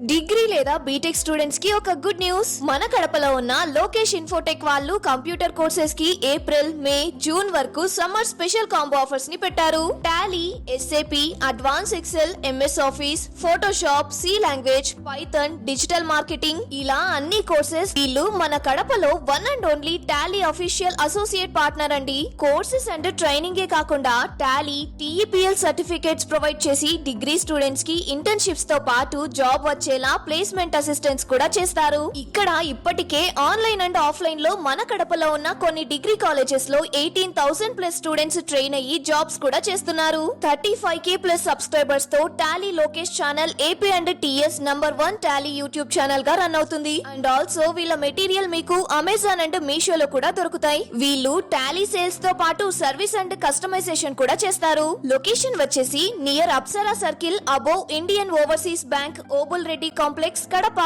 Degree లేదా BTech students కి ఒక గుడ్ న్యూస్. మన కడపలో ఉన్న లోకేష్ ఇన్ఫోటెక్ వాళ్ళు కంప్యూటర్ కోర్సెస్ కి ఏప్రిల్, మే, జూన్ వరకు సమ్మర్ స్పెషల్ కాంబో ఆఫర్స్ ని పెట్టారు. Tally, SAP, advance Excel, MS Office, Photoshop, C language, Python, digital marketing ఇలా అన్ని కోర్సెస్. వీళ్ళు మన కడపలో one and only Tally official associate partner అండి. కోర్సెస్ అండ్ ట్రైనింగ్ కాకుండా టాలీ, టీఈపీఎల్ సర్టిఫికేట్స్ ప్రొవైడ్ చేసి డిగ్రీ స్టూడెంట్స్ కి ఇంటర్న్షిప్స్ తో పాటు జాబ్ వచ్చేలా ప్లేస్మెంట్ అసిస్టెంట్స్ కూడా చేస్తారు. ఇక్కడ ఇప్పటికే ఆన్లైన్ అండ్ ఆఫ్లైన్ లో మన కడపలో ఉన్న కొన్ని డిగ్రీ కాలేజెస్ లో 18,000+ స్టూడెంట్స్ ట్రైన్ అయ్యి జాబ్స్ కూడా చేస్తున్నారు. 35K+ సబ్స్క్రైబర్స్ తో Tally Lokesh channel AP and TS #1 Tally YouTube channel గా రన్ అవుతుంది. అండ్ ఆల్సో వీళ్ళ మెటీరియల్ మీకు అమెజాన్ అండ్ మీషోలో కూడా దొరుకుతాయి. వీళ్ళు టాలీ సేల్స్ తో పాటు సర్వీస్ అండ్ కస్టమైజేషన్ కూడా చేస్తారు. లొకేషన్ వచ్చేసి near Apsara circle above Indian Overseas Bank, Obul Reddy complex, Kadapa.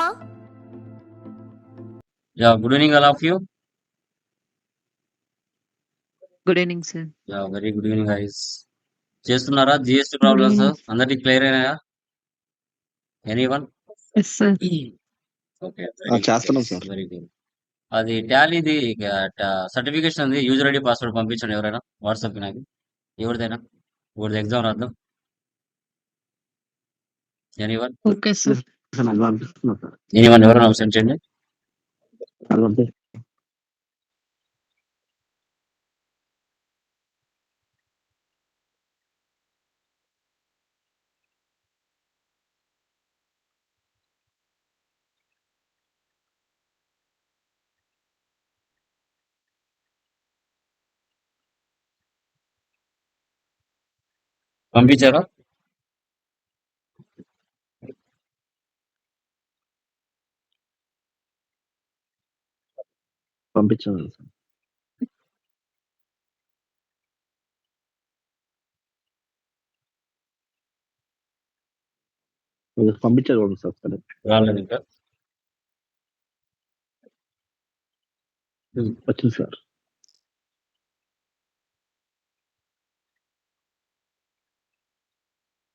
Yeah, good evening, all of you. Good evening sir. Yeah, very good evening, guys. చేస్తున్నారా జిఎస్టీ ప్రాబ్లమ్స్ అందరికి క్లియర్ అయినాయా? ఎనీవన్? Yes sir. ఓకే, చేస్తున్నాం sir. Very good. అది టాలీది certification ఉంది, user ID password పంపించండి ఎవరైనా WhatsApp కి. నాకు ఎవరిదైనా ఎవరిది ఎగ్జామ్ రాద్దాం. ఎనీవన్? Okay sir. ఎనీవన్ ఎవరైనా సెండ్ చేయండి. పంపించారా? పంపించాను సార్. పంపించారు సార్. సరే రాలేదు ఇంకా. వచ్చింది సార్.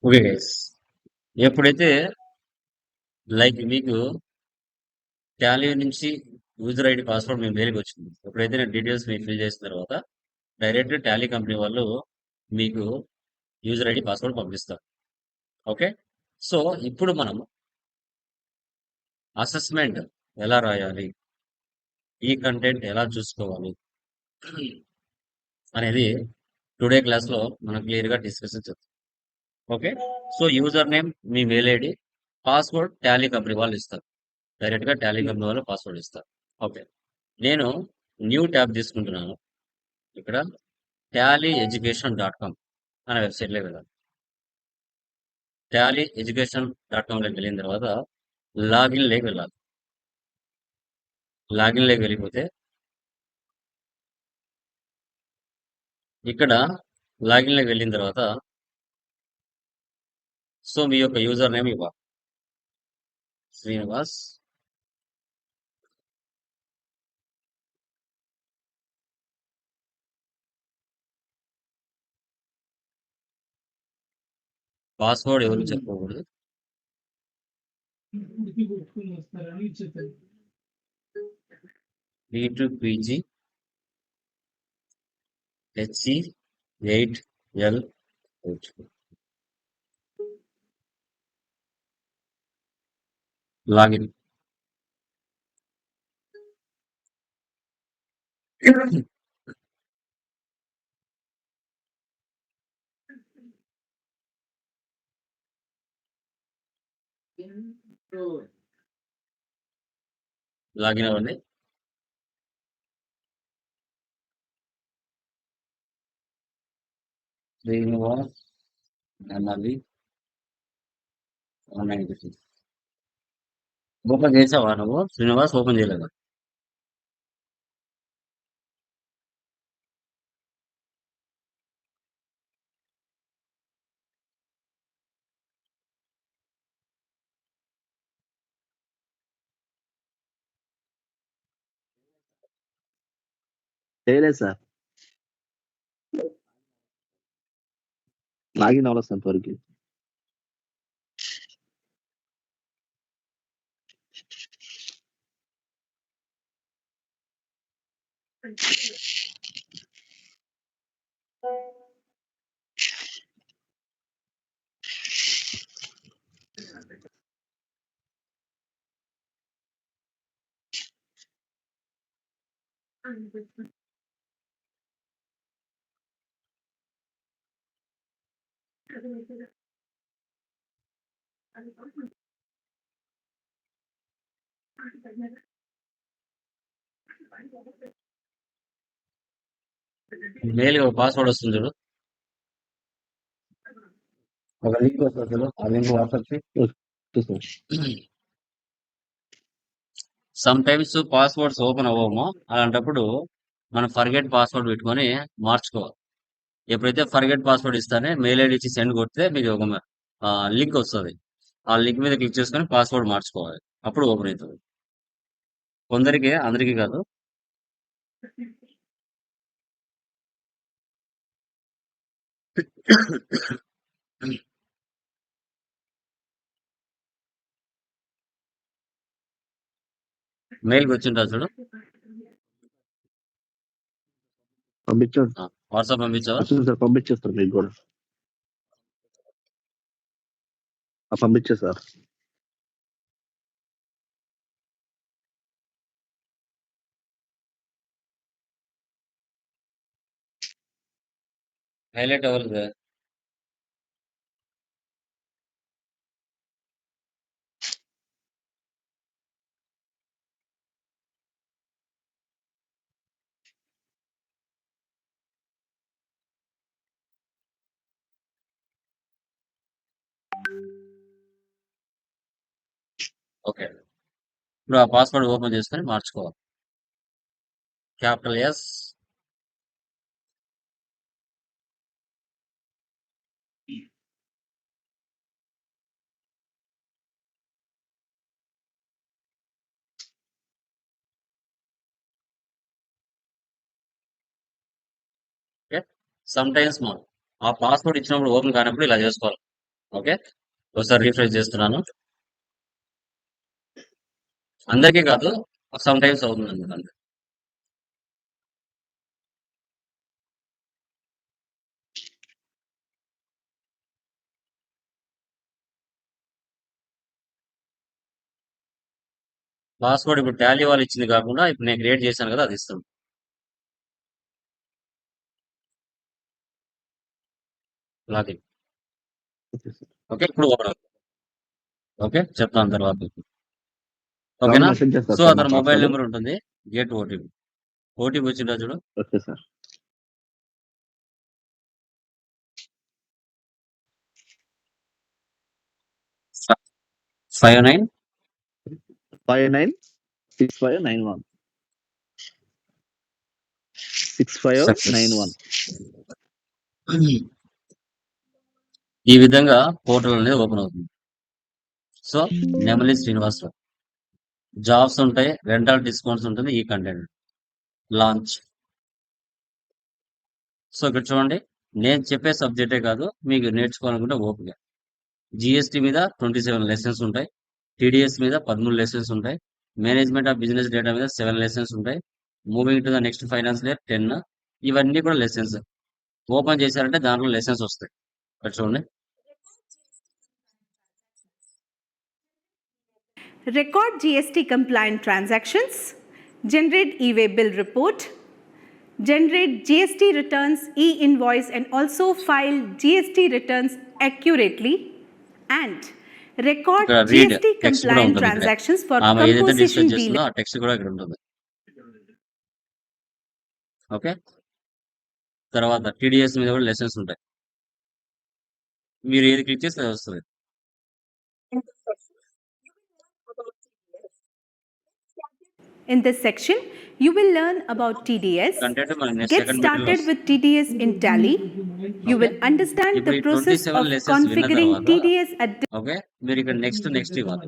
ఓకే గైస్, ఎప్పుడైతే లైక్ మీకు టాలీ నుంచి యూజర్ ఐడి పాస్వర్డ్ మీ మెయిల్కి వచ్చింది, ఎప్పుడైతే నేను డీటెయిల్స్ మీకు ఫిల్ చేసిన తర్వాత డైరెక్ట్ టాలీ కంపెనీ వాళ్ళు మీకు యూజర్ ఐడి పాస్వర్డ్ పంపిస్తారు. ఓకే, సో ఇప్పుడు మనం అసెస్మెంట్ ఎలా రాయాలి, ఈ కంటెంట్ ఎలా చూసుకోవాలి అనేది టుడే క్లాస్లో మనం క్లియర్గా డిస్కషన్ చేద్దాం. ఓకే, సో యూజర్ నేమ్ మీ mail ID, password Tally company వాళ్ళు ఇస్తారు. డైరెక్ట్గా టాలీ కంపెనీ వాళ్ళు పాస్వర్డ్ ఇస్తారు. ఓకే, నేను న్యూ ట్యాబ్ తీసుకుంటున్నాను. ఇక్కడ tallyeducation.com అనే వెబ్సైట్లోకి వెళ్ళాలి. tallyeducation.comలోకి వెళ్ళిన తర్వాత లాగిన్లోకి వెళ్ళాలి. లాగిన్లోకి వెళ్ళిపోతే ఇక్కడ లాగిన్లోకి వెళ్ళిన తర్వాత సో మీ యొక్క యూజర్ నేమ్ ఇవ్వాలి. శ్రీనివాస్, పాస్వర్డ్ ఎవరు చెప్పకూడదు. P2PG HC8L login. లాగిన్ అవ్వండి. శ్రీనివాస్ అన్నది ఆన్లైన్ ఓపెన్ చేసావా నువ్వు? శ్రీనివాస్ ఓపెన్ చేయలేదా? చేయలేదు సార్. లాగిన్ అవ్వలేదు సార్ ఇంతవరకు. మెయిల్ ఒక పాస్వర్డ్ వస్తుంది చూడు, ఒక లింక్ వస్తుంది చూడు, ఆ link WhatsApp okay sir. Sometimes passwords open అవ్వము. అలాంటప్పుడు మనం ఫర్గెట్ పాస్వర్డ్ పెట్టుకొని మార్చుకోవాలి. ఎప్పుడైతే ఫర్గెట్ పాస్వర్డ్ ఇస్తానే మెయిల్ ఐడి ఇచ్చి సెండ్ కొడితే మీకు ఒక లింక్ వస్తుంది. ఆ లింక్ మీద క్లిక్ చేసుకొని పాస్వర్డ్ మార్చుకోవాలి. అప్పుడు ఓపెన్ అవుతుంది. కొందరికి, అందరికీ కాదు. మెయిల్కి వచ్చింటా చూడు, పంపించాను. వాట్సాప్ పంపించావా? వచ్చింది సార్, పంపించేస్తారు మీకు కూడా. పంపించే సార్. హైలైట్ అవ్వలేదు. ఓకే, ఇప్పుడు ఆ పాస్వర్డ్ ఓపెన్ చేసుకొని మార్చుకోవాలి. Capital S, okay. Sometimes మనం ఆ పాస్వర్డ్ ఇచ్చినప్పుడు ఓపెన్ కానప్పుడు ఇలా చేసుకోవాలి. ఓకే, ఒకసారి రీఫ్రెష్ చేస్తున్నాను. అందరికీ కాదు, సమ్ టైమ్స్ అవుతుంది అందుకని. పాస్వర్డ్ ఇప్పుడు టాలీ వాళ్ళు ఇచ్చింది కాకుండా ఇప్పుడు నేను క్రియేట్ చేశాను కదా, అది ఇస్తాను. లాగిన్. Okay sir. ఓకే, ఇప్పుడు ఓపెన్ అవుతుంది. ఓకే, చెప్తాను తర్వాత. కావాలి ఓకేనా? మెసేజ్ చేస్తారు సో సార్ మా అతని మొబైల్ పాస్వర్డ్. నెంబర్ ఉంటుంది, గెట్ ఓటీపీ. ఓటీపీ వచ్చిందా చూడు, ఓకే సార్. 59 596591 6591. ఈ విధంగా పోర్టల్ అనేది ఓపెన్ అవుతుంది. సో నెమలి శ్రీనివాసరావు, జాబ్స్ ఉంటాయి, రెంటల్ డిస్కౌంట్స్ ఉంటుంది, ఈ కంటెంట్ లాంచ్. సో ఇక్కడ చూడండి, నేను చెప్పే సబ్జెక్టే కాదు, మీకు నేర్చుకోవాలనుకుంటే ఓపిక. జిఎస్టీ మీద 27 లెసన్స్ ఉంటాయి, టీడీఎస్ మీద 13 లెసన్స్ ఉంటాయి, మేనేజ్మెంట్ ఆఫ్ బిజినెస్ డేటా మీద 7 లెసన్స్ ఉంటాయి, moving to the next finance year 10. ఇవన్నీ కూడా లెసన్స్. ఓపెన్ చేశారంటే దాంట్లో లెసన్స్ వస్తాయి. ఇక్కడ చూడండి, record GST compliant transactions, generate e-way bill report, generate GST returns, e-invoice and also file GST returns accurately, and record ఇక్కడ రీడ్ GST టెక్స్ట్ కూడా compliant ఉంటుంది. ఇక్కడ transactions for ఆమె ఏదైతే composition డిస్కస్ చేస్తుందో delay. ఆ టెక్స్ట్ కూడా ఇక్కడ ఉంటుంది. ఓకే, తర్వాత టీడీఎస్ మీద కూడా లెసన్స్ ఉంటాయి. మీరు ఏది క్లిక్ చేస్తే అది వస్తుంది. In this section, you will learn about TDS. Content మనం next Get second started with TDS in Tally. You will understand ఇప్పుడు the ఈ process 27 of lessons విన్న configuring తర్వాత TDS at ఓకే, మీరు ఇక్కడ నెక్స్ట్ ఇవ్వాలి.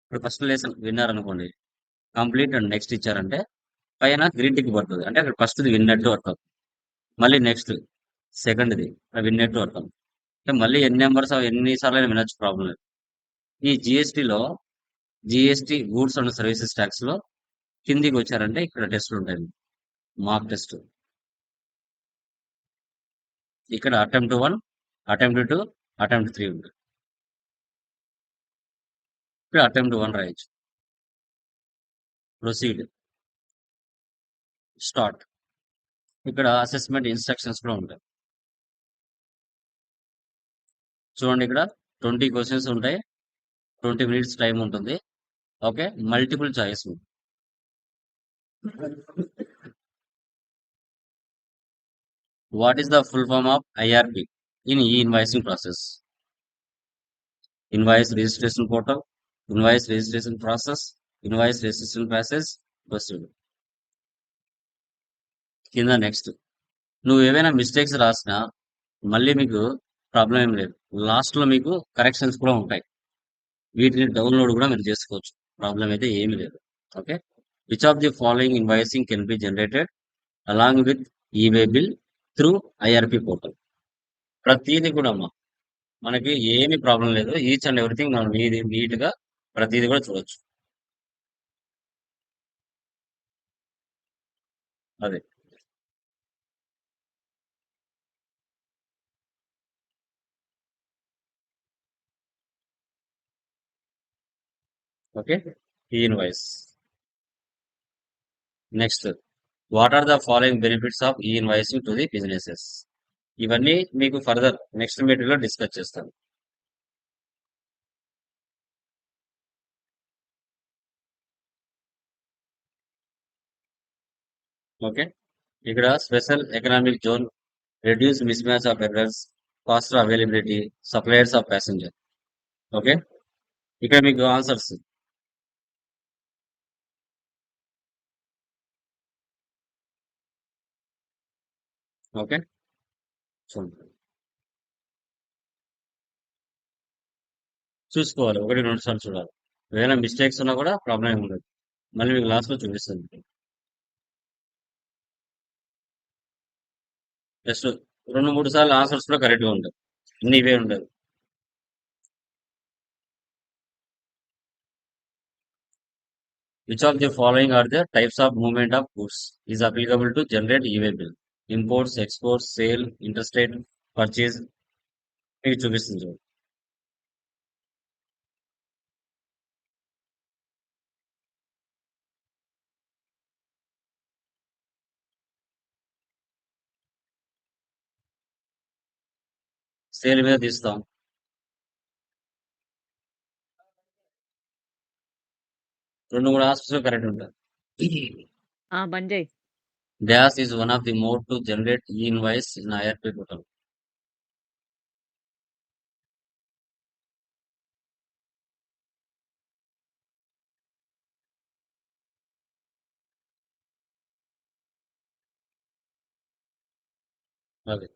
ఇప్పుడు ఫస్ట్ లెసన్ విన్నారనుకోండి, కంప్లీట్ అండ్ నెక్స్ట్ ఇచ్చారంటే పైన గ్రీన్ టిక్ పడుతుంది, అంటే అక్కడ ఫస్ట్ది విన్నట్టు అర్థం. మళ్ళీ నెక్స్ట్ సెకండ్ది విన్నట్టు అర్థం. అంటే మళ్ళీ ఎన్ని నెంబర్స్ ఎన్నిసార్లు అయినా వినొచ్చు, ప్రాబ్లం లేదు. ఈ జిఎస్టీలో GST goods and services tax లో కిందికి వచ్చారంటే ఇక్కడ టెస్టులు ఉంటాయి, మార్క్ టెస్ట్. ఇక్కడ అటెంప్ట్ 1, అటెంప్ట్ 2, అటెంప్ట్ 3 ఉంటుంది. ఇక్కడ అటెంప్ట్ 1 రాయొచ్చు. Proceed, start. ఇక్కడ అసెస్మెంట్ ఇన్స్ట్రక్షన్స్ కూడా ఉంటాయి. చూడండి, ఇక్కడ 20 క్వశ్చన్స్ ఉంటాయి, 20 మినిట్స్ టైం ఉంటుంది. Okay, multiple choice. What is the full form of IRP in e invoicing process? Invoice registration portal, invoice registration process, invoice registration process, proceed. కింద next. నువ్వు ఏవైనా మిస్టేక్స్ రాసినా మళ్ళీ మీకు ప్రాబ్లం ఏం లేదు. లాస్ట్ లో మీకు కరెక్షన్స్ కూడా ఉంటాయి, వీటిని డౌన్లోడ్ కూడా మీరు చేసుకోవచ్చు, ప్రాబ్లం అయితే ఏమీ లేదు. Okay, which of the following invoicing can be generated along with e way bill through IRP portal? ప్రతిదీ కూడా అమ్మా మనకి ఏమీ ప్రాబ్లం లేదు, ఈచ్ అండ్ ఎవ్రీథింగ్ మనం నీట్ గా ప్రతిదీ కూడా చూడొచ్చు. అదే okay, e invoice. Next, what are the following benefits of e invoicing to the businesses? ఇవన్నీ మీకు ఫర్దర్ నెక్స్ట్ మీటింగ్ లో డిస్కస్ చేస్తాను. ఓకే, ఇక్కడ special economic zone, reduce mismatch of errors, faster availability, suppliers of passenger. Okay, ఇక్కడ మీకు answers. Okay, చూడండి, చూసుకోవాలి, 1-2 సార్లు చూడాలి. ఏదైనా మిస్టేక్స్ ఉన్నా కూడా ప్రాబ్లం ఏమి ఉండదు, మళ్ళీ మీకు లాస్ట్ లో చూపిస్తుంది. జస్ట్ 2-3 సార్లు ఆన్సర్స్ కూడా కరెక్ట్ గా ఉంటాయి, అన్ని ఇవే ఉండదు. Which of the following are the types of movement of goods is applicable to generate e-way bill? Imports, exports, sale, interstate purchase. మీకు చూపిస్తుంది చూడండి. సేల్ మీద తీస్తాం, రెండు మూడు ఆన్సర్స్ కరెక్ట్ ఉంటాయి. బంద్ చేయి. Dash is one of the mode to generate e-invoice in IRP portal. Okay.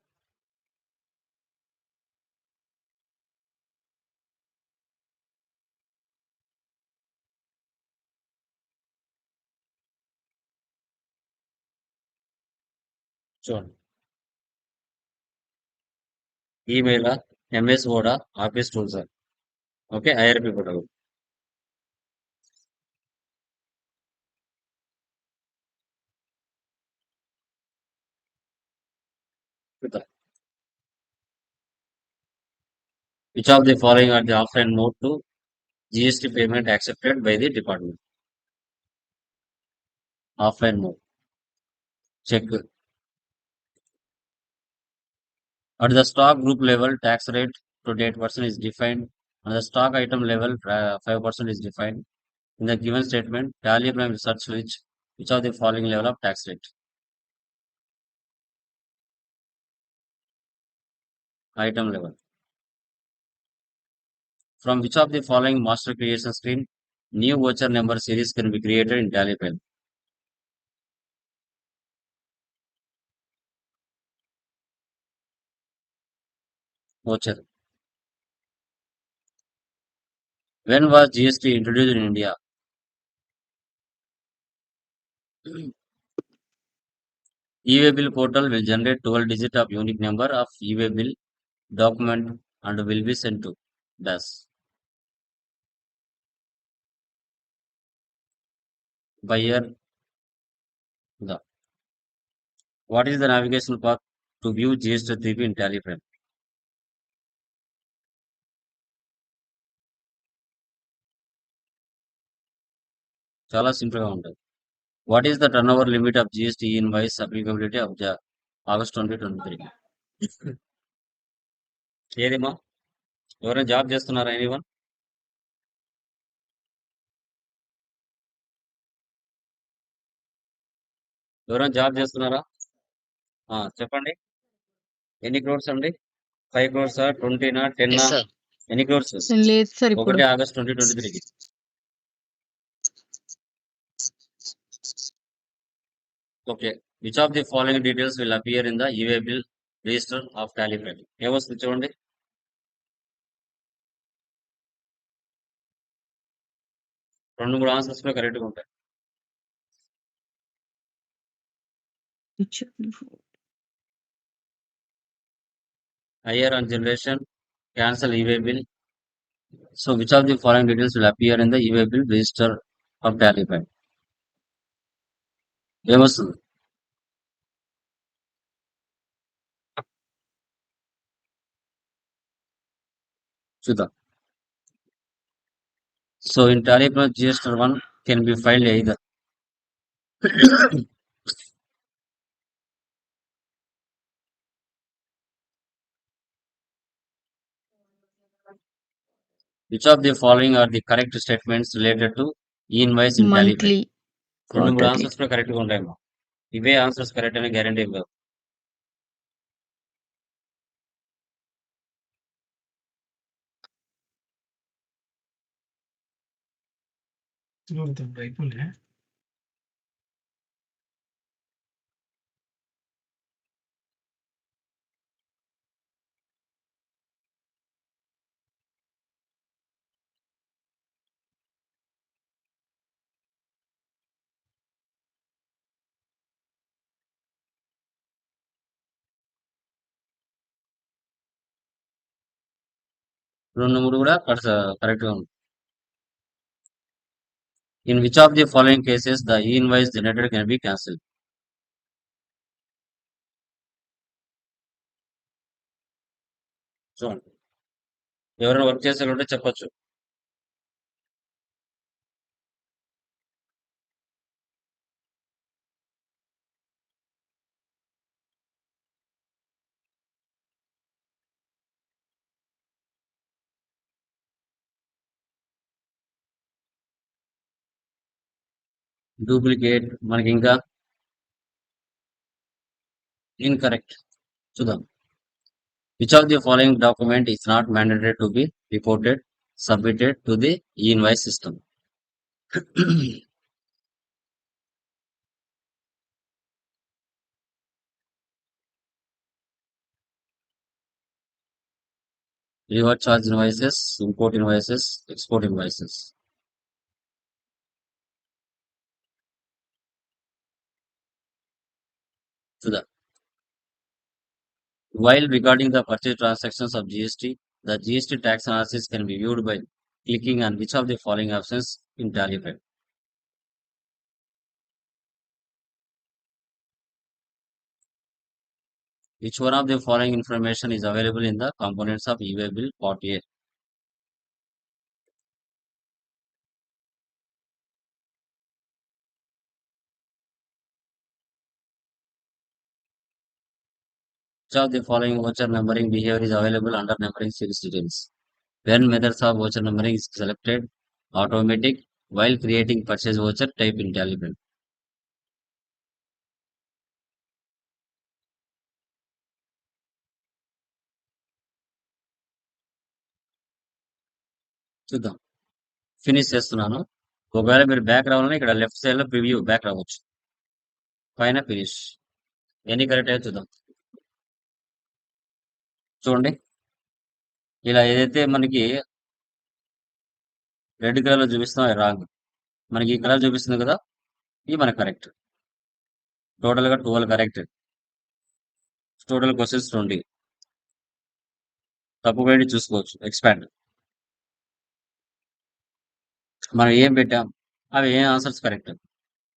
చూడండి, email, MS word, office tools. Okay, IRP portal. Which of the following are the offline mode to GST payment accepted by the department? Offline mode. Check. At the stock group level, tax rate to 8% is defined. On the stock item level, 5% is defined. In the given statement, tally prime research which of the following level of tax rate? Item level. From which of the following master creation screen, new voucher number series can be created in tally prime? Voucher. When was GST introduced in India? E-way bill portal will generate 12 digit of unique number of e-way bill document and will be sent to DAS. buyer the. What is the navigational path to view GST3P in Tally frame? చాలా simple గా ఉంటుంది. What is the turn over limit of GST invoice applicability of August 2023? ఏదేమో ఎవరైనా job చేస్తున్నారా anyone? ఎవరైనా job చేస్తున్నారా? చెప్పండి. ఎన్ని క్రోర్స్ అండి? 5 క్రోర్స్ 20నా 10నా? Yes, sir. ఎన్ని క్రోర్స్? లేదు సార్ ఇప్పుడు 1 ఆగస్ట్ 2023కి. Okay. Which of the following details will appear in the e way bill register of Tally file? ఏమొస్తుంది చూడండి. రెండు మూడు ఆన్సర్స్ లో కరెక్ట్ గా ఉంటాయి. Higher on generation, cancel e-way bill. So which of the following details will appear in the e-way bill register of Tally file? ఏమొస్తుంది? చూద్దాం. So in Tally Plus GST 1 can be filed either which of the following are the correct statements related to e-invoice in Tally file? Monthly రెండు మూడు quarterly. Answers లో correct గా ఉంటాయమ్మా. ఇవే answers correct అనే guarantee ఇవ్వదు. రెండు మూడు కూడా కరెక్ట్ గా ఉంది. In which of the following cases the e-invoice generated can be cancelled? చూడండి. ఎవరైనా వర్క్ చేసే ఉంటే చెప్పొచ్చు. డూప్లికేట్ మనకి ఇంకా ఇన్కరెక్ట్. చూద్దాం. Which of the following document is not mandatory to be reported, submitted to the e-invoice system? Reward charge invoices, import invoices, export invoices. చూద్దాం. While regarding the purchase transactions of GST, the GST tax analysis can be viewed by clicking on which of the following options in Tally file? Which one of the following information is available in the components of e-way bill part A? Which of the following voucher numbering behavior is available under numbering series details? When methods of voucher numbering is selected, automatic, while creating purchase voucher, type in Tally file. చూద్దాం. Finish చేస్తున్నాను. ఒకవేళ మీరు back రావాలని ఇక్కడ left side లో preview back రావచ్చు. పైన finish. ఎన్ని కరెక్ట్ అయ్యో చూద్దాం. చూడండి. ఇలా ఏదైతే మనకి రెడ్ కలర్ లో చూపిస్తున్నాం అది రాంగ్. మనకి ఈ కలర్ చూపిస్తుంది కదా, ఇది మనకి కరెక్ట్. టోటల్ గా 12 కరెక్ట్. Total questions 20. తప్పు పెట్టి చూసుకోవచ్చు. ఎక్స్పాండ్. మనం ఏం పెట్టాం అవి ఏ ఆన్సర్స్ కరెక్ట్.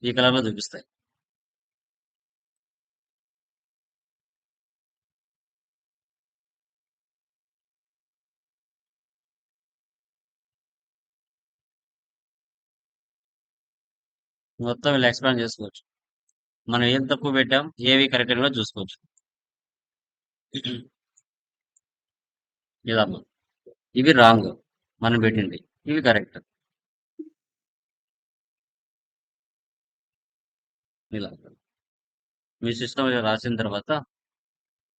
ఈ కలర్లో చూపిస్తాయి. మొత్తం ఇలా ఎక్స్పాండ్ చేసుకోవచ్చు. మనం ఏం తక్కువ పెట్టాం, ఏవి కరెక్ట్ కూడా చూసుకోవచ్చు. ఇలా ఇవి రాంగ్ మనం పెట్టింది, ఇవి కరెక్ట్. ఇలా మీ సిస్టమ్ రాసిన తర్వాత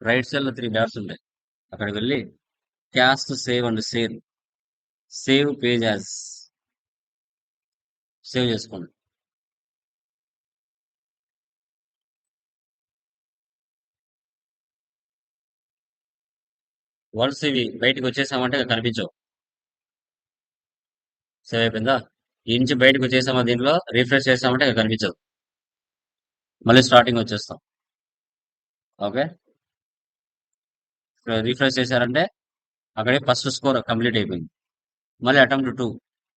రైట్ సైడ్ లో 3 డాట్స్ ఉంటాయి. అక్కడికి వెళ్ళి caste save and save page as save చేసుకోండి. వన్స్ ఇవి బయటకు వచ్చేసామంటే ఇక కనిపించవు. సేవ్ అయిపోయిందా? ఈ నుంచి బయటకు వచ్చేసామా, దీంట్లో రిఫ్రెష్ చేసామంటే ఇక కనిపించదు. మళ్ళీ స్టార్టింగ్ వచ్చేస్తాం. ఓకే, రిఫ్రెష్ చేశారంటే అక్కడే ఫస్ట్ స్కోర్ కంప్లీట్ అయిపోయింది. మళ్ళీ అటెంప్ట్ 2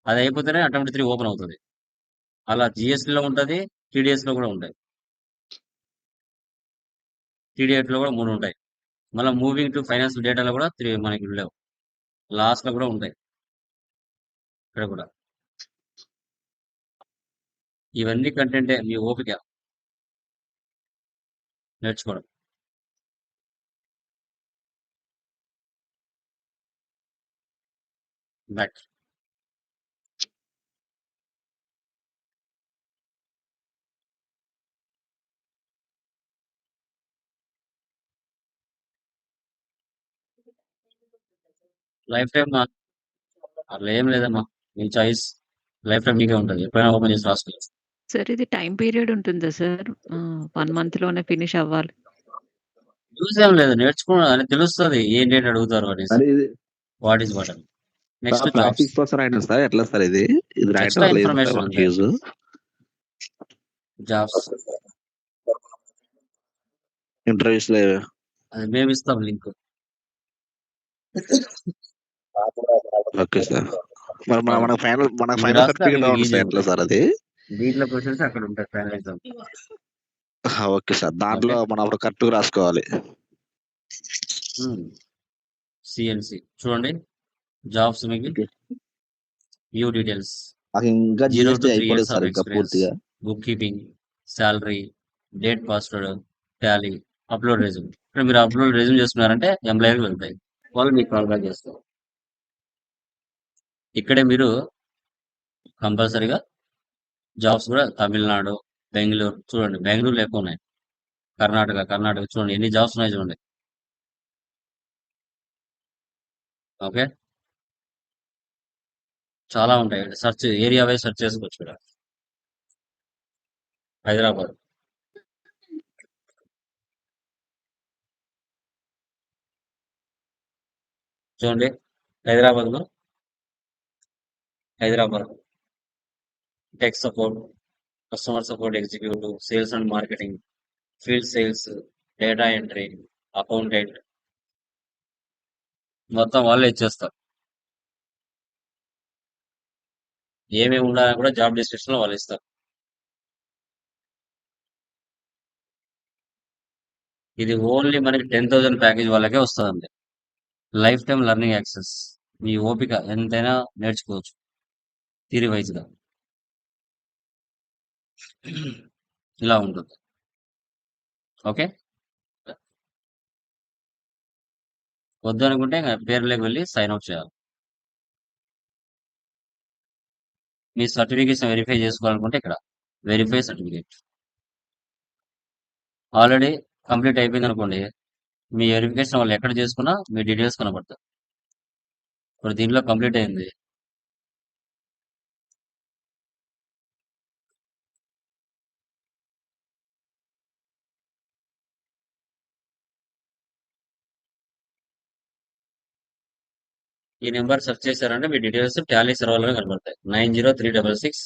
అది అయిపోతేనే అటెంప్ట్ 3 ఓపెన్ అవుతుంది. అలా జిఎస్టీలో ఉంటుంది, టీడీఎస్లో కూడా ఉంటాయి. టీడీఎస్లో కూడా 3 ఉంటాయి. మళ్ళీ మూవింగ్ టు ఫైనాన్షియల్ డేటాలో కూడా 3 మనకి లేవు. లాస్ట్లో కూడా ఉంటాయి. ఇక్కడ కూడా ఇవన్నీ కంటెంటే, మీ ఓపిక నేర్చుకోవడం. బ్యాక్ లైఫ్ టైం అట్లా ఏం లేదమ్మా, మీ చాయిస్. లైఫ్ టైం మీకే ఉంటుంది, ఎప్పుడైనా ఓపెన్ చేసి రాసుకోవచ్చు. సార్ ఇది టైం పీరియడ్ ఉంటుందా సార్? 1 మంత్‌లోనే ఫినిష్ అవ్వాలి. యూజ్ ఏం లేదు, నేర్చుకోవడం అని తెలుస్తుంది. ఏంటి అని అడుగుతారు అనేసి. మరి ఇది what is what. Next jobs, practice కోసం రాయడం సార్, ఎట్లా సార్ ఇది రాయడం ఎక్స్ట్రా వల్ల ఏం సార్ ఇన్ఫర్మేషన్ మనకి ఉంది. యూజ్? జాబ్స్ ఇంటర్వ్యూస్ లో అది మేము ఇస్తాం లింక్. Okay sir. మరి మన ఫైనల్ ఇది ఫైనల్ రాస్తే అవి సర్టిఫికేట్ మీకు ఉంది ఈజీ సార్, ఎట్లా ఉంటుంది. సార్ అది? దీంట్లో క్వశ్చన్స్ అక్కడ ఉంటాయి, final exam. Okay sir, okay, దాంట్లో మనం అప్పుడు కరెక్ట్ గా రాసుకోవాలి. సిఎన్సి చూడండి, జాబ్స్ మీకు ఓకే. వ్యూ డీటెయిల్స్, నాకు ఇంకా 0 to జిఎస్టీ 3 అయిపోలేదు years సార్ ఆఫ్ ఇంకా ఎక్స్పీరియన్స్, పూర్తిగా. Book keeping, salary, date password, Tally, upload resume. ఇక్కడ మీరు అప్లోడ్ రెజ్యూమ్ చేస్తున్నారంటే ఎంప్లాయర్కి వెళ్తాయి, వాళ్ళు మీకు కాల్ బ్యాక్ చేస్తారు. ఇక్కడే మీరు కంపల్సరీగా జాబ్స్ కూడా తమిళనాడు, బెంగళూరు చూడండి, బెంగళూరులో ఎక్కువ ఉన్నాయి. కర్ణాటక చూడండి ఎన్ని జాబ్స్ ఉన్నాయి చూడండి. ఓకే, చాలా ఉంటాయి. సెర్చ్ ఏరియా వైజ్ సెర్చ్ చేసుకోవచ్చు. ఇక్కడ హైదరాబాద్ చూడండి, Hyderabad tech support, customer support executive, sales and marketing, field sales, data entry, accountant, మొత్తం వాళ్ళే ఇచ్చేస్తారు. ఏమేమి ఉండాలని కూడా జాబ్ డిస్క్రిప్షన్ లో వాళ్ళు ఇస్తారు. ఇది ఓన్లీ మనకి 10,000 ప్యాకేజ్ వాళ్ళకే వస్తుందండి. లైఫ్ టైం లెర్నింగ్ యాక్సెస్, మీ ఓపిక ఎంతైనా నేర్చుకోవచ్చు థియరీ వైజ్ గా. ఇలా ఉంటుంది. ఓకే, వద్దు అనుకుంటే ఇంకా పేర్లోకి వెళ్ళి సైన్ అవుట్ చేయాలి. మీ సర్టిఫికేషన్ వెరిఫై చేసుకోవాలనుకుంటే ఇక్కడ వెరిఫై సర్టిఫికేట్. ఆల్రెడీ కంప్లీట్ అయిపోయింది అనుకోండి, మీ వెరిఫికేషన్ వాళ్ళు ఎక్కడ చేసుకున్నా మీ డీటెయిల్స్ కనబడతాయి. ఇప్పుడు దీంట్లో కంప్లీట్ అయింది. ఈ నెంబర్ సెర్చ్ చేశారంటే మీ డీటెయిల్స్ టాలీ సర్వర్లోనే కనబడతాయి. 90366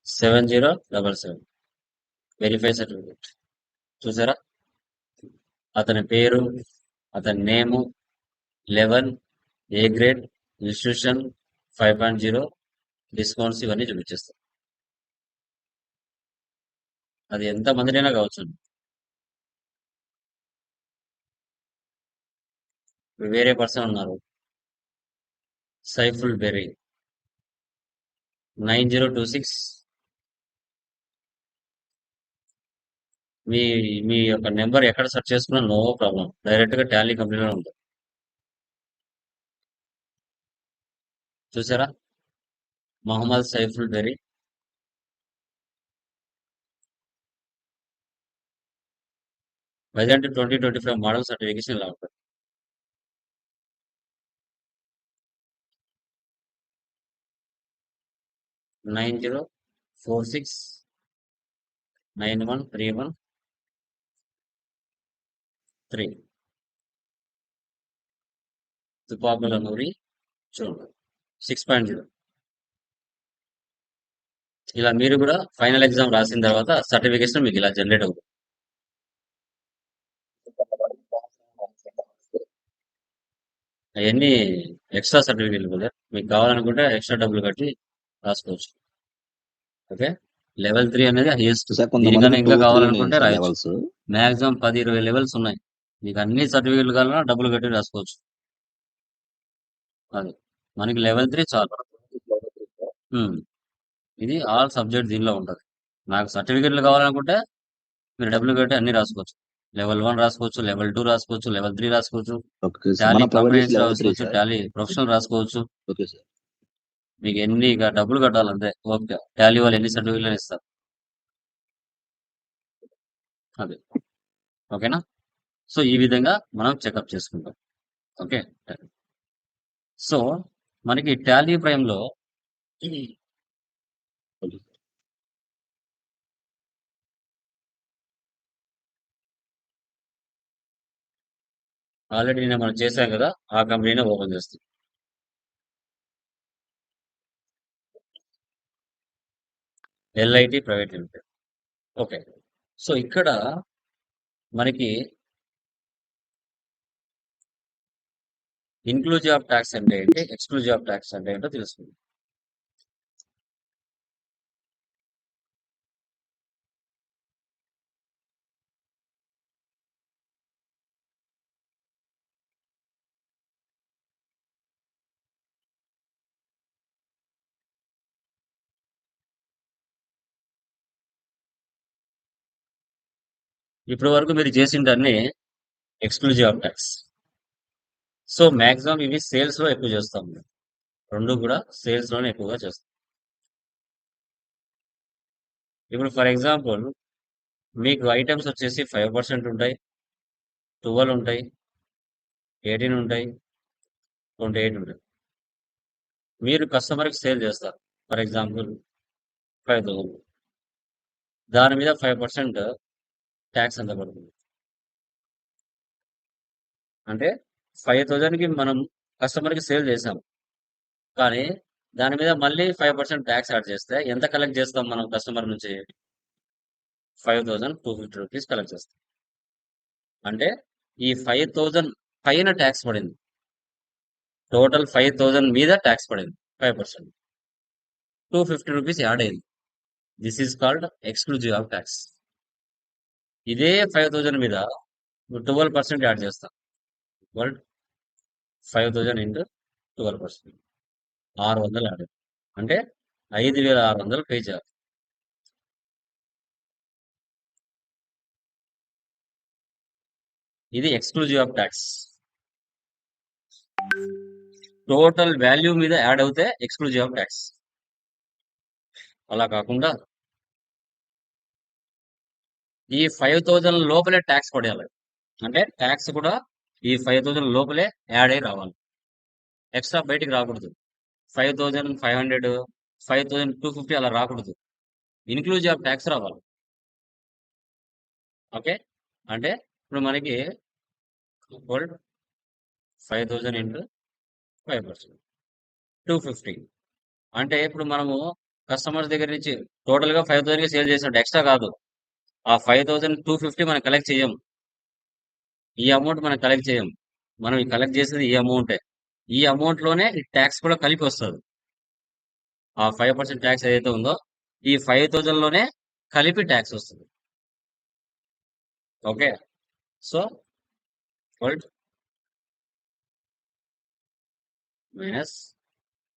7077 వెరిఫై సర్టిఫికేట్. చూసారా, అతని పేరు, అతని నేము, 11 ఏ గ్రేడ్, ఇన్స్టిట్యూషన్, 5.0 డిస్కౌంట్స్ ఇవన్నీ చూపించేస్తాం. అది ఎంత మందినైనా కావచ్చు. ఇప్పుడు వేరే పర్సన్ ఉన్నారు, సైఫుల్ బెర్రీ 9026. మీ మీ యొక్క నెంబర్ ఎక్కడ సెర్చ్ చేసుకున్నా నో ప్రాబ్లం, డైరెక్ట్ గా టాలీ కంపెనీలో ఉంటుంది. చూసారా, మహమ్మద్ సైఫుల్ బెర్రీ. ప్రజెంట్ 2025 మోడల్ సర్టిఫికేషన్ ఇలా ఉంటుంది. నైన్ 9046 9131 తుపాకుల నూరి చూడండి 6.0. ఇలా మీరు కూడా ఫైనల్ ఎగ్జామ్ రాసిన తర్వాత సర్టిఫికేషన్ మీకు ఇలా జనరేట్ అవుతుంది. అవన్నీ ఎక్స్ట్రా సర్టిఫికేట్లు కదా, మీకు కావాలనుకుంటే ఎక్స్ట్రా డబ్బులు కట్టి రాసుకోవచ్చు. ఓకే, లెవెల్ 3 అనేది హైయెస్ట్. సార్ దీనికన్నా కొంతమంది ఇంకా 2, 3 కావాలనుకుంటే సార్ రాయొచ్చు. లెవెల్స్. మాక్సిమం 10-20 లెవెల్స్ ఉన్నాయి. మీకు అన్ని సర్టిఫికేట్లు కావాలన్నా డబ్బులు కట్టి రాసుకోవచ్చు. అది మనకి లెవెల్ 3 చాలు. ఇది ఆల్ సబ్జెక్ట్ దీనిలో ఉంటుంది. నాకు సర్టిఫికేట్లు కావాలనుకుంటే మీరు డబ్బులు కట్టి అన్ని రాసుకోవచ్చు. లెవెల్ 1 రాసుకోవచ్చు, లెవెల్ 2 రాసుకోవచ్చు, లెవెల్ 3 రాసుకోవచ్చు, ఓకే సార్. టాలీ మనం ప్రొవైడ్ చేసి కంప్రహెన్సివ్ లెవెల్ 3 రాసుకోవచ్చు, సార్. టాలీ ప్రొఫెషనల్ రాసుకోవచ్చు. Okay sir. మీకు ఎన్ని డబ్బులు కట్టాలంతే. ఓకే, టాలీ వాళ్ళు ఎన్ని సర్టిఫికేట్లు ఇస్తారు. అది ఓకేనా. సో ఈ విధంగా మనం చెకప్ చేసుకుంటాం. ఓకే, సో మనకి టాలీ ప్రైమ్లో ఆల్రెడీ నేను మనం చేశాం కదా, ఆ కంపెనీనే ఓపెన్ చేస్తాం. LIT private limited. Okay, so ఇక్కడ మనకి ఇన్క్లూజివ్ ఆఫ్ ట్యాక్స్ అంటే ఏంటి, ఎక్స్క్లూజివ్ ఆఫ్ ట్యాక్స్ అంటే ఏంటో తెలుస్తుంది. ఇప్పటి వరకు మీరు చేసిందన్నీ exclusive of tax. So maximum ఇవి సేల్స్ లో ఎక్కువ చేస్తాం. రెండు కూడా సేల్స్ లోనే ఎక్కువగా చేస్తాం. ఇప్పుడు ఫర్ ఎగ్జాంపుల్ మీకు ఐటమ్స్ వచ్చేసి 5% ఉంటాయి, 12 ఉంటాయి, 18 ఉంటాయి, 28 ఉంటాయి. మీరు కస్టమర్కి సేల్ చేస్తారు ఫర్ ఎగ్జాంపుల్ 5,000. దాని మీద 5% ట్యాక్స్ ఎంత పడుతుంది అంటే 5,000కి మనం కస్టమర్కి సేల్ చేసాం, కానీ దాని మీద మళ్ళీ 5% ట్యాక్స్ యాడ్ చేస్తే ఎంత కలెక్ట్ చేస్తాం మనం కస్టమర్ నుంచి? 5,250 రూపీస్ కలెక్ట్ చేస్తాం. అంటే ఈ 5,000 పైన ట్యాక్స్ పడింది. టోటల్ 5,000 మీద ట్యాక్స్ పడింది 5%. 250 రూపీస్ యాడ్ అయింది. This is called exclusive of tax. ఇదే 5,000 మీద 12% యాడ్ చేస్తాం. 5,000 ఇంటూ 12%, 600 యాడ్. అంటే 5,600 పే చేయాలి. ఇది exclusive of tax. Total value మీద యాడ్ అవుతే ఎక్స్క్లూజివ్ ఆఫ్ ట్యాక్స్. అలా కాకుండా ఈ 5,000 లోపలే ట్యాక్స్ పడేయాలి. అంటే ట్యాక్స్ కూడా ఈ 5,000 లోపలే యాడ్ అయి రావాలి, ఎక్స్ట్రా బయటికి రాకూడదు. 5,500, 5,250 అలా రాకూడదు. ఇన్క్లూజివ్ ఆఫ్ ట్యాక్స్ రావాలి. ఓకే, అంటే ఇప్పుడు మనకి 5,000 ఇంటూ 5%, 250. అంటే ఇప్పుడు మనము కస్టమర్స్ దగ్గర నుంచి టోటల్గా 5,000కి సేల్ చేసినట్టు, ఎక్స్ట్రా కాదు. ఆ 5,250 మనం కలెక్ట్ చేయం. ఈ అమౌంట్ మనం కలెక్ట్ చేయం. మనం కలెక్ట్ చేసేది ఈ అమౌంటే. ఈ అమౌంట్ లోనే ఈ ట్యాక్స్ కూడా కలిపి వస్తుంది. ఆ 5% ట్యాక్స్ ఏదైతే ఉందో ఈ 5,000 లోనే కలిపి ట్యాక్స్ వస్తుంది. ఓకే, సో మైనస్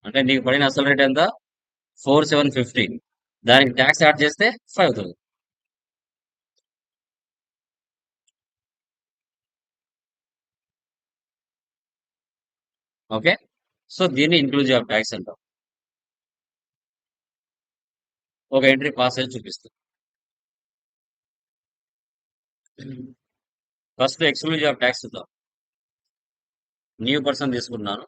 అంటే నీకు పడిన అసలు రేట్ ఎంత 4,750, దానికి ట్యాక్స్ యాడ్ చేస్తే 5,000. ఓకే, సో దీన్ని ఇంక్లూజివ్ ఆఫ్ ట్యాక్స్ అంటాం. ఒక ఎంట్రీ పాస్ అయ్యి చూపిస్తాం. ఫస్ట్ ఎక్స్క్లూజివ్ ఆఫ్ ట్యాక్స్ చూద్దాం. న్యూ పర్సన్ తీసుకున్నాను.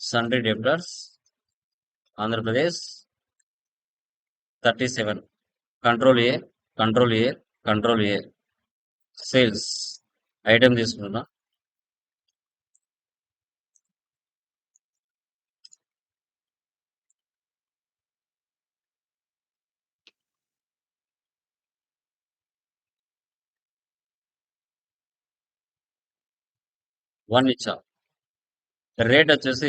Sundry debtors Andhra Pradesh 37. Control A control A control A sales item తీసుకున్నా. వన్ ఇచ్చా. రేట్ వచ్చేసి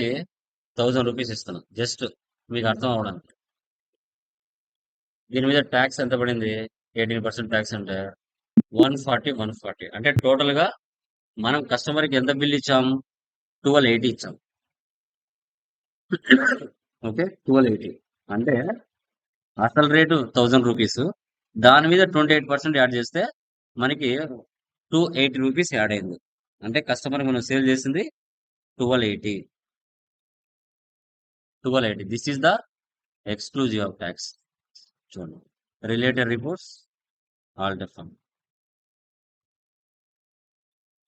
1,000 రూపీస్ ఇస్తున్నాం, జస్ట్ మీకు అర్థం అవడానికి. దీని మీద ట్యాక్స్ ఎంత పడింది 18% ట్యాక్స్ అంటే 140 అంటే టోటల్ గా మనం కస్టమర్ కి ఎంత బిల్ ఇచ్చాం 1280 ఇచ్చాం. ఓకే, 1280 అంటే అసలు రేటు 1,000 రూపీస్, దాని మీద 28% యాడ్ చేస్తే మనకి 280 రూపీస్ యాడ్ అయింది. అంటే కస్టమర్ మనం సేల్ చేసింది 1280. This is the exclusive of tax. చూడండి, related reports all different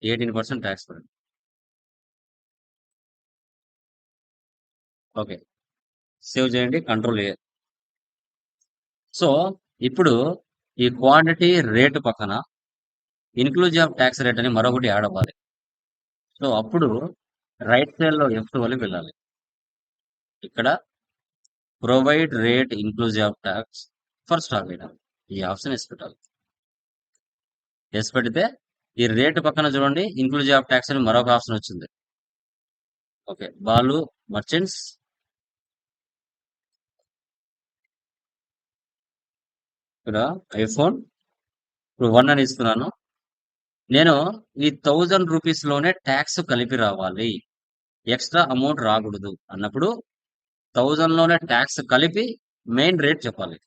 18% tax పడింది. ఓకే, సేవ్ చేయండి, కంట్రోల్ ఏ. సో ఇప్పుడు ఈ క్వాంటిటీ రేటు పక్కన ఇన్క్లూజివ్ ఆఫ్ ట్యాక్స్ రేట్ అని మరొకటి యాడ్ అవ్వాలి. సో అప్పుడు రైట్ సైడ్ లో F12 వెళ్ళాలి. ఇక్కడ provide rate inclusive of tax for stock item, ఈ ఆప్షన్ ఎస్ పెట్టాలి. ఎస్ పెడితే ఈ రేటు పక్కన చూడండి ఇన్క్లూజివ్ ఆఫ్ ట్యాక్స్ అని మరొక ఆప్షన్ వచ్చింది. ఓకే, బాలు మర్చెంట్స్ ఇక్కడ ఐఫోన్ ఇప్పుడు 1 అని ఇస్తున్నాను. నేను ఈ 1,000 రూపీస్ లోనే ట్యాక్స్ కలిపి రావాలి, ఎక్స్ట్రా అమౌంట్ రాకూడదు అన్నప్పుడు 1,000 లోనే ట్యాక్స్ కలిపి మెయిన్ రేట్ చెప్పాలి.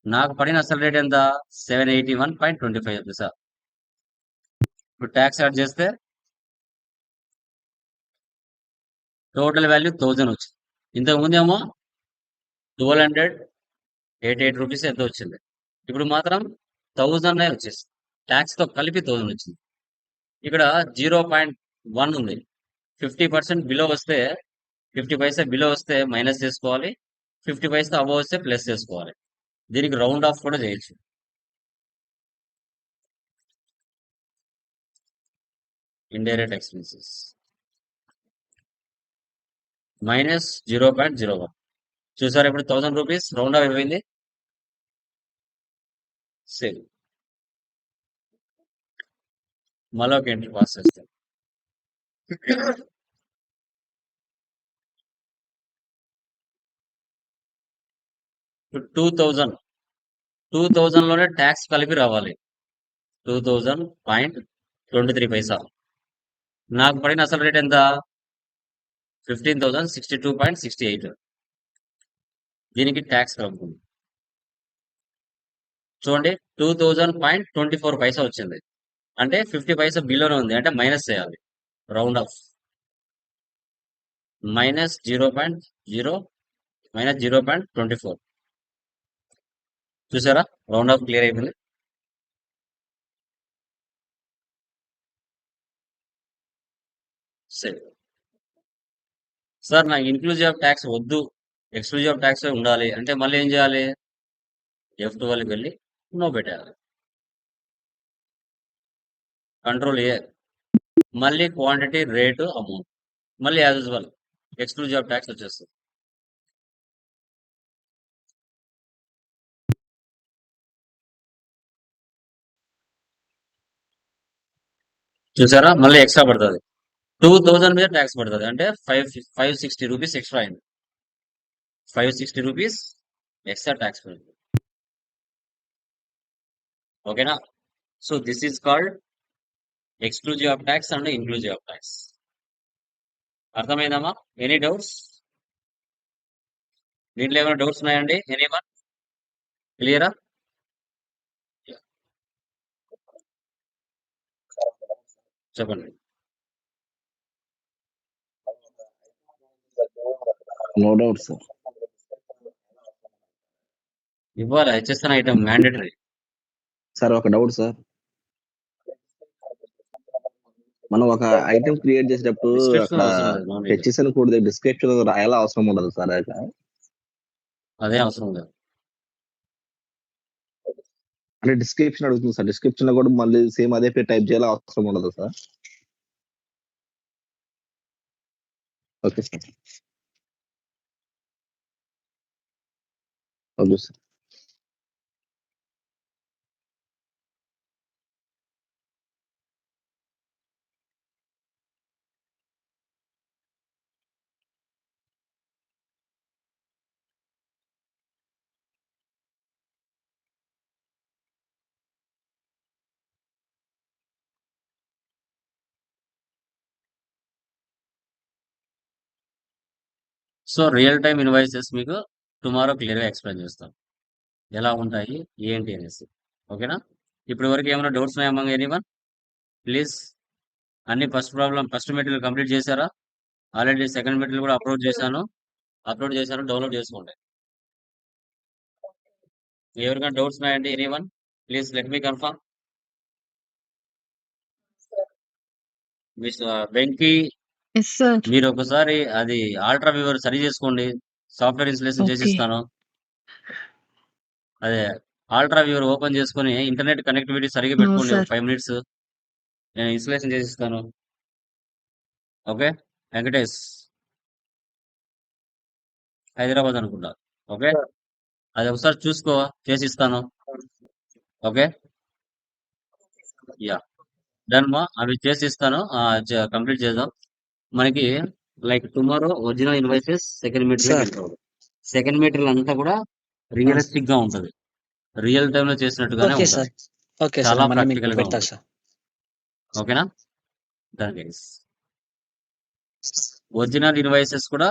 నాకు పడిన అసలు రేట్ ఎంత 781.25 సార్. ఇప్పుడు ట్యాక్స్ యాడ్ చేస్తే టోటల్ వాల్యూ 1,000 వచ్చింది. ఇంతకు ముందేమో 1,288 రూపీస్ ఎంత వచ్చింది. ఇప్పుడు మాత్రం 1,000 వచ్చేసి ట్యాక్స్ తో కలిపి 1,000 వచ్చింది. ఇక్కడ 0.1 ఉంది. 50% బిలో వస్తే 50 పైసా బిలో వస్తే మైనస్ చేసుకోవాలి, 50 పైసా అబవ్ వస్తే ప్లస్ చేసుకోవాలి. దీనికి రౌండ్ ఆఫ్ కూడా చేయొచ్చు. Indirect expenses minus 0.01. చూసారు, ఇప్పుడు 1,000 రూపీస్ రౌండ్ ఆఫ్ అయిపోయింది. సేవ్. మళ్ళీ ఒక ఎంట్రీ పాస్ చేస్తాం. 2,000 లోనే ట్యాక్స్ కలిపి రావాలి. 2,000.23 పైసా. నాకు పడిన అసలు రేట్ ఎంత 15,062.68. దీనికి ట్యాక్స్ కలుపుతుంది. చూడండి 2,000.24 పైసా వచ్చింది. అంటే 50 పైసా బిలోనే ఉంది, అంటే మైనస్ చేయాలి. Round of minus 0.24. చూసారా, రౌండ్ ఆఫ్ క్లియర్ అయిపోయింది. సరే సార్, నాకు ఇన్క్లూజివ్ ఆఫ్ ట్యాక్స్ వద్దు, ఎక్స్క్లూజివ్ ఆఫ్ ట్యాక్స్ ఉండాలి అంటే మళ్ళీ ఏం చేయాలి, F12కి వెళ్ళి నో పెట్టాలి. కంట్రోల్ ఏ, మళ్ళీ క్వాంటిటీ రేటు అమౌంట్, మళ్ళీ as usual exclusive of tax వచ్చేస్తుంది. చూసారా? మళ్ళీ ఎక్స్ట్రా పడుతుంది. 2000 మీద ట్యాక్స్ పడుతుంది. అంటే 560 రూపీస్ ఎక్స్ట్రా అయింది. 560 రూపీస్ ఎక్స్ట్రా ట్యాక్స్ పడుతుంది. ఓకేనా? So this is called exclusive of tax and inclusive of tax. అర్థమైందమ్మా? Any doubts? దీంట్లో ఏమైనా డౌట్స్ ఉన్నాయండి? ఎనీవన్? క్లియరా? చెప్పండి. No doubt sir. ఇవ్వాలి. HSN item mandatory. సార్ ఒక డౌట్ సార్. మనం ఒక ఐటమ్ క్రియేట్ చేసేటప్పుడు డిస్క్రిప్షన్ అక్కడ అవసరం లేదు. No need. HSN code description రాయాలా అవసరం ఉండదు సార్. అదే అవసరం లేదు. అంటే డిస్క్రిప్షన్ అడుగుతుంది సార్. డిస్క్రిప్షన్ లో కూడా మళ్ళీ సేమ్ అదే పేరు టైప్ చేయాలా అవసరం ఉండదు sir. Okay sir. Okay sir. So real time invoices మీకు టుమారో క్లియర్గా ఎక్స్ప్లెయిన్ చేస్తాం. ఎలా ఉంటాయి ఏంటి అనేసి. ఓకేనా? ఇప్పటి వరకు ఏమైనా డౌట్స్ ఉన్నాయా అమ్మ ఎనీవన్? ప్లీజ్. అన్ని ఫస్ట్ మెటీరియల్ కంప్లీట్ చేశారా? ఆల్రెడీ సెకండ్ మెటీరియల్ కూడా అప్లోడ్ చేశాను. డౌన్లోడ్ చేసుకోండి. ఎవరికైనా డౌట్స్ ఉన్నాయండి anyone? Please let me confirm. Miss Venky, yes sir. మీరు ఒకసారి అది ఆల్ట్రా వ్యూవర్ సరి చేసుకోండి. సాఫ్ట్వేర్ ఇన్స్టలేషన్ చేసి ఓకే. ఇస్తాను. అదే ఆల్ట్రా వ్యూవర్ ఓపెన్ చేసుకొని ఇంటర్నెట్ కనెక్టివిటీ సరిగా నో పెట్టుకోండి. ఒక సార్. 5 మినిట్స్ నేను ఇన్స్టలేషన్ చేసి ఇస్తాను. ఓకే? వెంకటేష్, హైదరాబాద్ అనుకుంటా. ఓకే? అది ఒకసారి చూసుకో, చేసి ఇస్తాను. ఓకే? యా డన్ మా. అవి చేసి ఇస్తాను. కంప్లీట్ చేద్దాం. మనకి like tomorrow original invoices second meter sir. Enter అవుతుంది. సెకండ్ మీటర్ అంతా కూడా రియలిస్టిక్ గా ఉంటది. రియల్ టైమ్ లో చేసినట్టుగానే ఓకే ఉంటది. సార్. Okay sir. చాలా మళ్ళీ మీకు ప్రాక్టికల్ గా పెడతా ఉంటుంది. సార్. ఓకేనా? Done guys. ఒరిజినల్ ఇన్వాయిసెస్ కూడా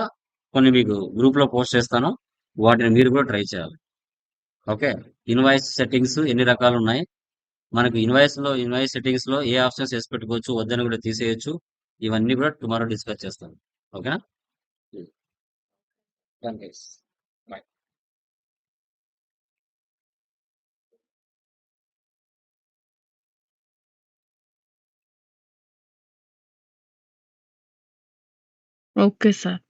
కొన్ని మీకు గ్రూప్ లో పోస్ట్ చేస్తాను. వాటిని మీరు కూడా ట్రై చేయాలి. ఓకే? ఇన్వాయిస్ సెట్టింగ్స్ ఎన్ని రకాలు ఉన్నాయి? మనకు ఇన్వాయిస్ సెట్టింగ్స్ లో ఏ ఆప్షన్స్ వేసి పెట్టుకోవచ్చు, వద్దని కూడా తీసేయచ్చు. ఇవన్నీ కూడా టుమారో డిస్కస్ చేస్తాను. ఓకేనా? Done guys. By. Okay sir.